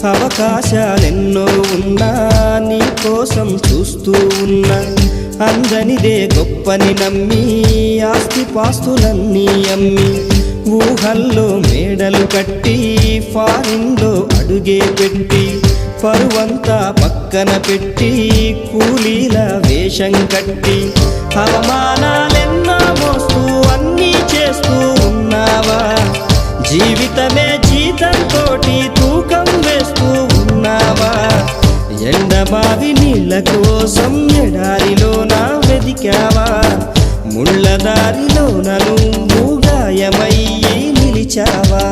అవకాశాలెన్నో ఉన్నా నీ కోసం చూస్తూ ఉన్నా అందనిదే గొప్పని నమ్మి ఆస్తిపాస్తులన్నీ అమ్మి ఊహల్లో మేడలు కట్టి ఫారిన్లో అడుగే పెట్టి పరువంతా పక్కన పెట్టి కూలీల వేషం కట్టి అవమానాలెన్నో మోస్తూ అన్నీ చేస్తూ ఉన్నావా జీవితమే జీతంతోటి తూకం వేస్తూ ఉన్నావా ఎండమావి నీళ్ళ కోసం ఎడారిలోన వెదికావా ముళ్ళ దారిలోన నువ్వు గాయమయ్యి నిలిచావా